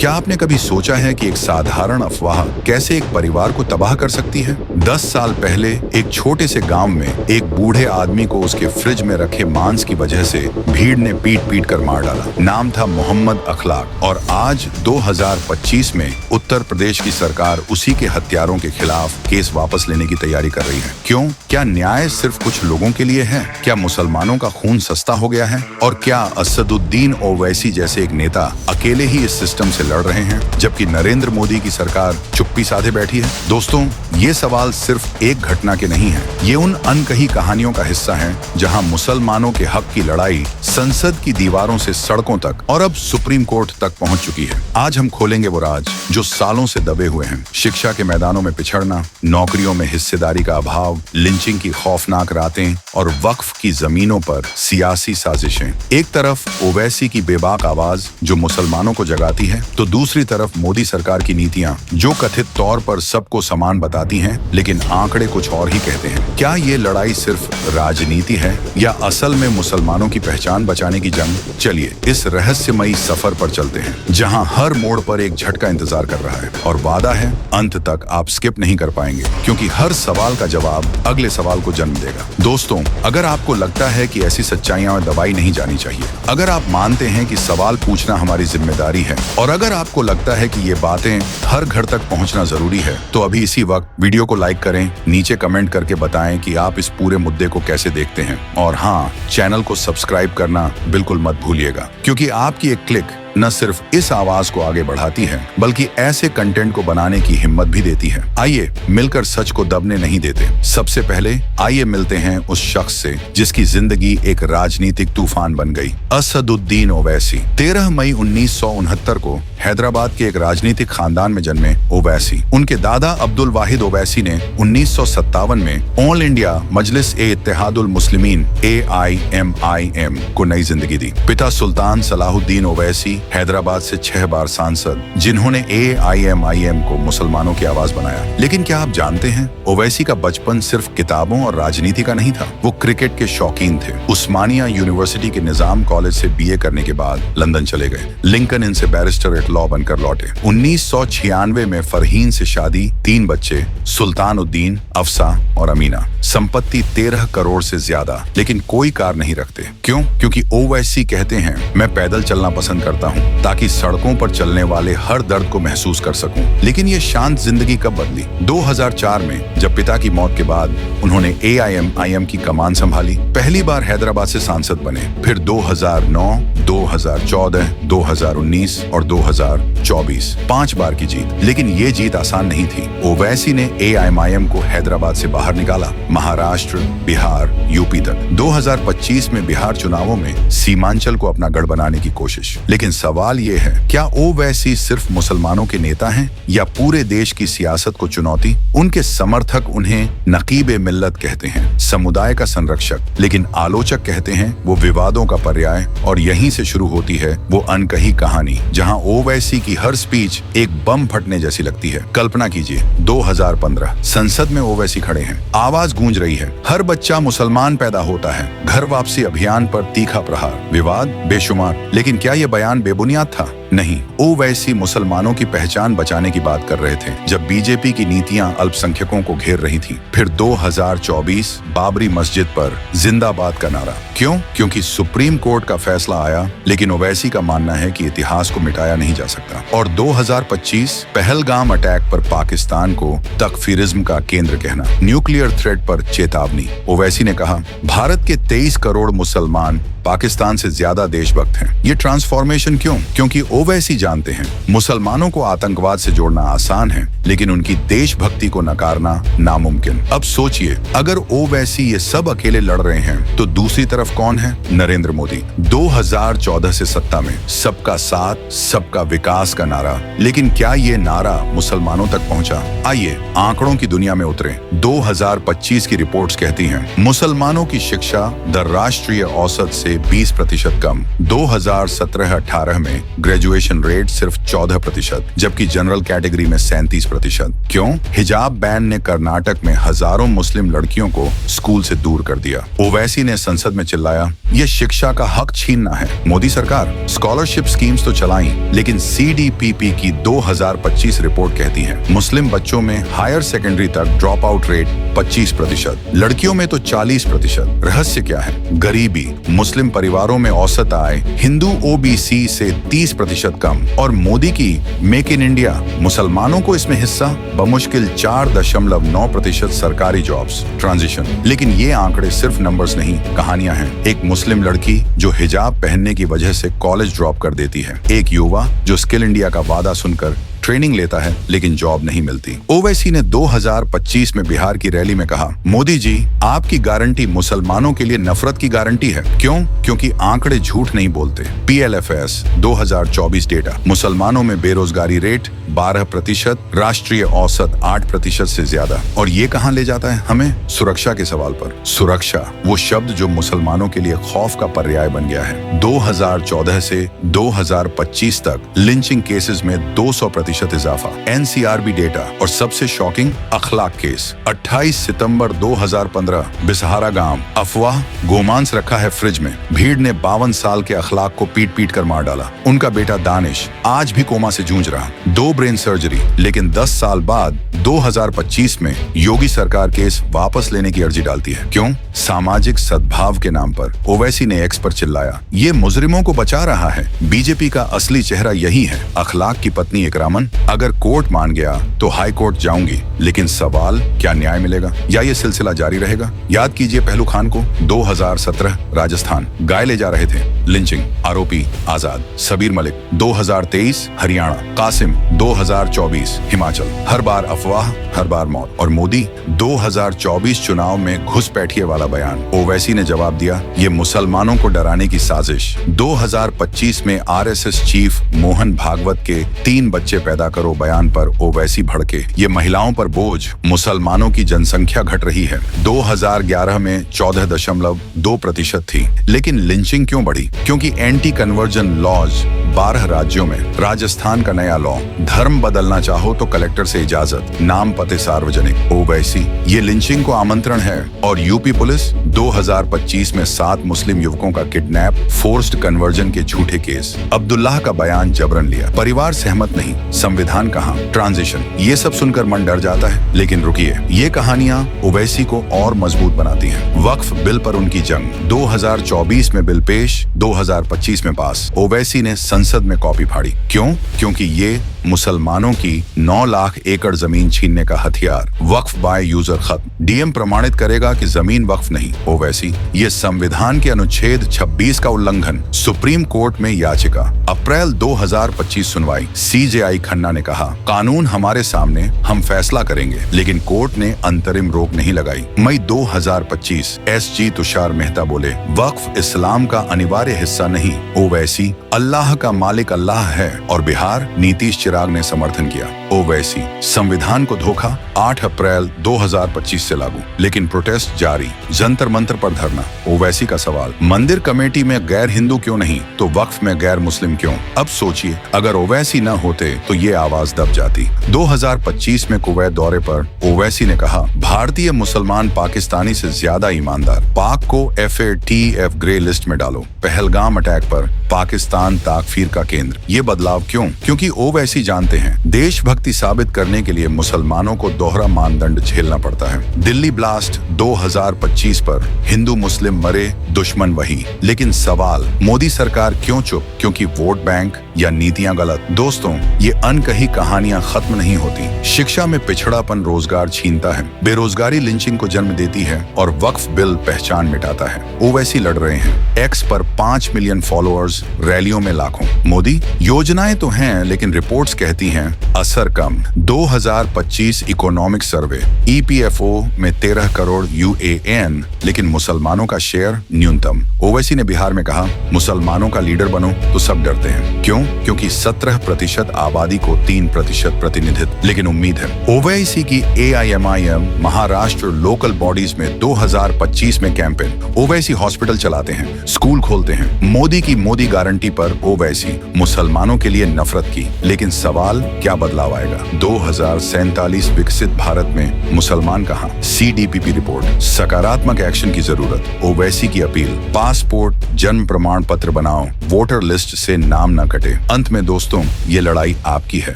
क्या आपने कभी सोचा है कि एक साधारण अफवाह कैसे एक परिवार को तबाह कर सकती है? 10 साल पहले एक छोटे से गांव में एक बूढ़े आदमी को उसके फ्रिज में रखे मांस की वजह से भीड़ ने पीट कर मार डाला। नाम था मोहम्मद अखलाक। और आज 2025 में उत्तर प्रदेश की सरकार उसी के हत्यारों के खिलाफ केस वापस लेने की तैयारी कर रही है। क्यों? क्या न्याय सिर्फ कुछ लोगों के लिए है? क्या मुसलमानों का खून सस्ता हो गया है? और क्या असदुद्दीन ओवैसी जैसे एक नेता अकेले ही इस सिस्टम से लड़ रहे हैं, जबकि नरेंद्र मोदी की सरकार चुप्पी साधे बैठी है? दोस्तों, ये सवाल सिर्फ एक घटना के नहीं है। ये उन अनकही कहानियों का हिस्सा है जहां मुसलमानों के हक की लड़ाई संसद की दीवारों से सड़कों तक और अब सुप्रीम कोर्ट तक पहुंच चुकी है। आज हम खोलेंगे वो राज जो सालों से दबे हुए हैं। शिक्षा के मैदानों में पिछड़ना, नौकरियों में हिस्सेदारी का अभाव, लिंचिंग की खौफनाक रातें और वक्फ की जमीनों पर सियासी साजिशें। एक तरफ ओवैसी की बेबाक आवाज जो मुसलमानों को जगाती है, तो दूसरी तरफ मोदी सरकार की नीतियां जो कथित तौर पर सबको समान बताती हैं, लेकिन आंकड़े कुछ और ही कहते हैं। क्या ये लड़ाई सिर्फ राजनीति है या असल में मुसलमानों की पहचान बचाने की जंग? चलिए इस रहस्यमयी सफर पर चलते हैं, जहां हर मोड़ पर एक झटका इंतजार कर रहा है और वादा है अंत तक आप स्किप नहीं कर पाएंगे, क्योंकि हर सवाल का जवाब अगले सवाल को जन्म देगा। दोस्तों, अगर आपको लगता है कि ऐसी सच्चाइयां दबाई नहीं जानी चाहिए, अगर आप मानते हैं कि सवाल पूछना हमारी जिम्मेदारी है, और अगर आपको लगता है कि ये बातें हर घर तक पहुंचना जरूरी है, तो अभी इसी वक्त वीडियो को लाइक करें, नीचे कमेंट करके बताएं कि आप इस पूरे मुद्दे को कैसे देखते हैं। और हाँ, चैनल को सब्सक्राइब करना बिल्कुल मत भूलिएगा, क्योंकि आपकी एक क्लिक न सिर्फ इस आवाज को आगे बढ़ाती है, बल्कि ऐसे कंटेंट को बनाने की हिम्मत भी देती है। आइए मिलकर सच को दबने नहीं देते। सबसे पहले आइए मिलते हैं उस शख्स से जिसकी जिंदगी एक राजनीतिक तूफान बन गई। असदुद्दीन ओवैसी। 13 मई 1969 को हैदराबाद के एक राजनीतिक खानदान में जन्मे ओवैसी। उनके दादा अब्दुल वाहिद ओवैसी ने 1957 में ऑल इंडिया मजलिस-ए-इत्तेहादुल मुस्लिमीन AIMIM को नई जिंदगी दी। पिता सुल्तान सलाहुद्दीन ओवैसी हैदराबाद से 6 बार सांसद, जिन्होंने AIMIM को मुसलमानों की आवाज बनाया। लेकिन क्या आप जानते हैं, ओवैसी का बचपन सिर्फ किताबों और राजनीति का नहीं था। वो क्रिकेट के शौकीन थे। उस्मानिया यूनिवर्सिटी के निजाम कॉलेज से BA करने के बाद लंदन चले गए। लिंकन इनसे बैरिस्टर एट लॉ बनकर लौटे। 1996 में फरहीन से शादी, 3 बच्चे, सुल्तानुद्दीन, अफसा और अमीना। संपत्ति 13 करोड़ से ज्यादा, लेकिन कोई कार नहीं रखते। क्यों? क्योंकि ओवैसी कहते हैं, मैं पैदल चलना पसंद करता हूं ताकि सड़कों पर चलने वाले हर दर्द को महसूस कर सकूं। लेकिन ये शांत जिंदगी कब बदली? 2004 में जब पिता की मौत के बाद उन्होंने AIMIM की कमान संभाली। पहली बार हैदराबाद से सांसद बने, फिर 2009, 2014, 2019 और 2024 5 बार की जीत। लेकिन ये जीत आसान नहीं थी। ओवैसी ने AIMIM को हैदराबाद से बाहर निकाला, महाराष्ट्र, बिहार, यूपी तक। 2025 में बिहार चुनावों में सीमांचल को अपना गढ़ बनाने की कोशिश। लेकिन सवाल ये है, क्या ओवैसी सिर्फ मुसलमानों के नेता हैं या पूरे देश की सियासत को चुनौती? उनके समर्थक उन्हें नकीबे मिल्लत कहते हैं, समुदाय का संरक्षक, लेकिन आलोचक कहते हैं वो विवादों का पर्याय। और यहीं से शुरू होती है वो अनकही कहानी, जहां ओवैसी की हर स्पीच एक बम फटने जैसी लगती है। कल्पना कीजिए, 2015 संसद में ओवैसी खड़े हैं, आवाज गूंज रही है, हर बच्चा मुसलमान पैदा होता है, घर वापसी अभियान पर तीखा प्रहार, विवाद बेशुमार। लेकिन क्या यह बयान बेबुनियाद था? नहीं। ओवैसी मुसलमानों की पहचान बचाने की बात कर रहे थे जब बीजेपी की नीतियां अल्पसंख्यकों को घेर रही थी। फिर 2024 बाबरी मस्जिद पर जिंदाबाद का नारा। क्यों? क्योंकि सुप्रीम कोर्ट का फैसला आया, लेकिन ओवैसी का मानना है कि इतिहास को मिटाया नहीं जा सकता। और 2025 पहलगाम अटैक पर पाकिस्तान को तकफीरिज्म का केंद्र कहना, न्यूक्लियर थ्रेट पर चेतावनी। ओवैसी ने कहा, भारत के 23 करोड़ मुसलमान पाकिस्तान से ज्यादा देशभक्त हैं। ये ट्रांसफॉर्मेशन क्यों? क्योंकि ओवैसी जानते हैं मुसलमानों को आतंकवाद से जोड़ना आसान है, लेकिन उनकी देशभक्ति को नकारना नामुमकिन। अब सोचिए, अगर ओवैसी ये सब अकेले लड़ रहे हैं, तो दूसरी तरफ कौन है? नरेंद्र मोदी। 2014 से सत्ता में सबका साथ, सबका विकास का नारा। लेकिन क्या ये नारा मुसलमानों तक पहुंचा? आइए आंकड़ों की दुनिया में उतरे। 2025 की रिपोर्ट्स कहती हैं, मुसलमानों की शिक्षा दर राष्ट्रीय औसत से से 20% कम। 2017-18 में ग्रेजुएशन रेट सिर्फ 14%, जबकि जनरल कैटेगरी में 37%। क्यों? हिजाब बैन ने कर्नाटक में हजारों मुस्लिम लड़कियों को स्कूल से दूर कर दिया। ओवैसी ने संसद में चिल्लाया, ये शिक्षा का हक छीनना है। मोदी सरकार स्कॉलरशिप स्कीम्स तो चलाई, लेकिन CDPP की 2025 रिपोर्ट कहती है मुस्लिम बच्चों में हायर सेकेंडरी तक ड्रॉप आउट रेट 25%, लड़कियों में तो 40%। रहस्य क्या है? गरीबी। मुस्लिम परिवारों में औसत आय हिंदू OBC से 30% कम। और मोदी की मेक इन इंडिया, मुसलमानों को इसमें हिस्सा बमुश्किल 4.9% सरकारी जॉब्स। ट्रांजिशन। लेकिन ये आंकड़े सिर्फ नंबर्स नहीं, कहानियां हैं। एक मुस्लिम लड़की जो हिजाब पहनने की वजह से कॉलेज ड्रॉप कर देती है। एक युवा जो स्किल इंडिया का वादा सुनकर ट्रेनिंग लेता है लेकिन जॉब नहीं मिलती। ओवैसी ने 2025 में बिहार की रैली में कहा, मोदी जी, आपकी गारंटी मुसलमानों के लिए नफरत की गारंटी है। क्यों? क्योंकि आंकड़े झूठ नहीं बोलते। PLFS 2024 डेटा, मुसलमानों में बेरोजगारी रेट 12%, राष्ट्रीय औसत 8% से ज्यादा। और ये कहां ले जाता है हमें? सुरक्षा के सवाल पर। सुरक्षा, वो शब्द जो मुसलमानों के लिए खौफ का पर्याय बन गया है। 2014 से 2025 तक लिंचिंग केसेस में 200% इजाफा। NCRB data. और सबसे शॉकिंग, अखलाक केस। 28 सितंबर 2015, बिसहारा गांव, अफवाह, गोमांस रखा है फ्रिज में। भीड़ ने 52 साल के अखलाक को पीट पीट कर मार डाला। उनका बेटा दानिश आज भी कोमा से जूझ रहा। 2 ब्रेन सर्जरी। लेकिन 10 साल बाद 2025 में योगी सरकार केस वापस लेने की अर्जी डालती है। क्यों? सामाजिक सद्भाव के नाम पर। ओवैसी ने एक्स पर चिल्लाया, ये मुजरिमों को बचा रहा है। बीजेपी का असली चेहरा यही है। अखलाक की पत्नी इकरामन, अगर कोर्ट मान गया तो हाई कोर्ट जाऊंगी, लेकिन सवाल, क्या न्याय मिलेगा या ये सिलसिला जारी रहेगा? याद कीजिए पहलू खान को। 2017 राजस्थान, गाय ले जा रहे थे, लिंचिंग, आरोपी आजाद। सबीर मलिक 2023 हरियाणा, कासिम 2024 हिमाचल। हर बार अफवाह, हर बार मौत। और मोदी 2024 चुनाव में घुसपैठिए वाला बयान। ओवैसी ने जवाब दिया, ये मुसलमानों को डराने की साजिश। 2025 में RSS चीफ मोहन भागवत के 3 बच्चे पैदा करो बयान पर ओवैसी भड़के, ये महिलाओं पर बोझ। मुसलमानों की जनसंख्या घट रही है। 2011 में 14.2% थी। लेकिन लिंचिंग क्यों बढ़ी? क्योंकि एंटी कन्वर्जन लॉज 12 राज्यों में। राजस्थान का नया लॉ, धर्म बदलना चाहो तो कलेक्टर से इजाजत, नाम पते सार्वजनिक। ओवैसी, ये लिंचिंग को आमंत्रण है। और यूपी पुलिस 2025 में 7 मुस्लिम युवकों का किडनैप, फोर्स्ड कन्वर्जन के झूठे केस। अब्दुल्लाह का बयान जबरन लिया, परिवार सहमत नहीं। संविधान कहाँ? ट्रांजिशन। ये सब सुनकर मन डर जाता है, लेकिन रुकिए, ये कहानियां ओवैसी को और मजबूत बनाती हैं। वक्फ बिल पर उनकी जंग। 2024 में बिल पेश, 2025 में पास। ओवैसी ने संसद में कॉपी फाड़ी। क्यों? क्योंकि ये मुसलमानों की 9 लाख एकड़ जमीन छीनने का हथियार। वक्फ बाय यूजर खत्म। DM प्रमाणित करेगा कि जमीन वक्फ नहीं। ओवैसी, ये संविधान के अनुच्छेद 26 का उल्लंघन। सुप्रीम कोर्ट में याचिका। अप्रैल 2025 सुनवाई। CJI खन्ना ने कहा, कानून हमारे सामने, हम फैसला करेंगे। लेकिन कोर्ट ने अंतरिम रोक नहीं लगाई। मई 2025 SG तुषार मेहता बोले, वक्फ इस्लाम का अनिवार्य हिस्सा नहीं। ओवैसी, अल्लाह का मालिक अल्लाह है। और बिहार, नीतीश चिराग ने समर्थन किया। ओवैसी, संविधान को धोखा। 8 अप्रैल 2025 से लागू। लेकिन प्रोटेस्ट जारी। जंतर मंतर पर धरना। ओवैसी का सवाल, मंदिर कमेटी में गैर हिंदू क्यों नहीं, तो वक्फ में गैर मुस्लिम क्यों? अब सोचिए, अगर ओवैसी न होते तो ये आवाज दब जाती। 2025 में कुवैत दौरे पर ओवैसी ने कहा, भारतीय मुसलमान पाकिस्तानी से ज्यादा ईमानदार। पाक को FATF ग्रे लिस्ट में डालो। पहलगाम अटैक पर पाकिस्तान ताकफीर का केंद्र। ये बदलाव क्यों? क्योंकि ओवैसी जानते हैं, देशभक्ति साबित करने के लिए मुसलमानों को दोहरा मानदंड झेलना पड़ता है। दिल्ली ब्लास्ट 2025 पर हिंदू मुस्लिम मरे, दुश्मन वही। लेकिन सवाल, मोदी सरकार क्यों चुप? क्योंकि वोट बैंक या नीतियां गलत? दोस्तों, ये अनकही कहानियां खत्म नहीं होती। शिक्षा में पिछड़ापन रोजगार छीनता है, बेरोजगारी लिंचिंग को जन्म देती है, और वक्फ बिल पहचान मिटाता है। ओवैसी लड़ रहे हैं। एक्स पर 5 मिलियन फॉलोअर्स, रैलियों में लाखों। मोदी, योजनाएं तो हैं, लेकिन रिपोर्ट रिपोर्ट्स कहती हैं असर कम। 2025 इकोनॉमिक सर्वे, ईपीएफओ में 13 करोड़ यूएएन, लेकिन मुसलमानों का शेयर न्यूनतम। ओवैसी ने बिहार में कहा, मुसलमानों का लीडर बनो तो सब डरते हैं। क्यों? क्योंकि 17% आबादी को 3% प्रतिनिधित्व। लेकिन उम्मीद है। ओवैसी की एआईएमआईएम महाराष्ट्र लोकल बॉडीज में 2025 में कैंपेन। ओवैसी हॉस्पिटल चलाते हैं, स्कूल खोलते हैं। मोदी की मोदी गारंटी पर ओवैसी मुसलमानों के लिए नफरत की। लेकिन सवाल, क्या बदलाव आएगा? 2047 विकसित भारत में मुसलमान कहां? सीडीपीपी रिपोर्ट, सकारात्मक एक्शन की जरूरत। ओवैसी की अपील, पासपोर्ट, जन्म प्रमाण पत्र बनाओ, वोटर लिस्ट से नाम न कटे। अंत में दोस्तों, ये लड़ाई आपकी है।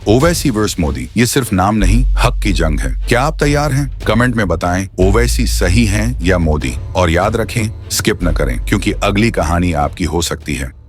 ओवैसी वर्सेस मोदी, ये सिर्फ नाम नहीं, हक की जंग है। क्या आप तैयार हैं? कमेंट में बताएं, ओवैसी सही हैं या मोदी? और याद रखें, स्किप न करें, क्योंकि अगली कहानी आपकी हो सकती है।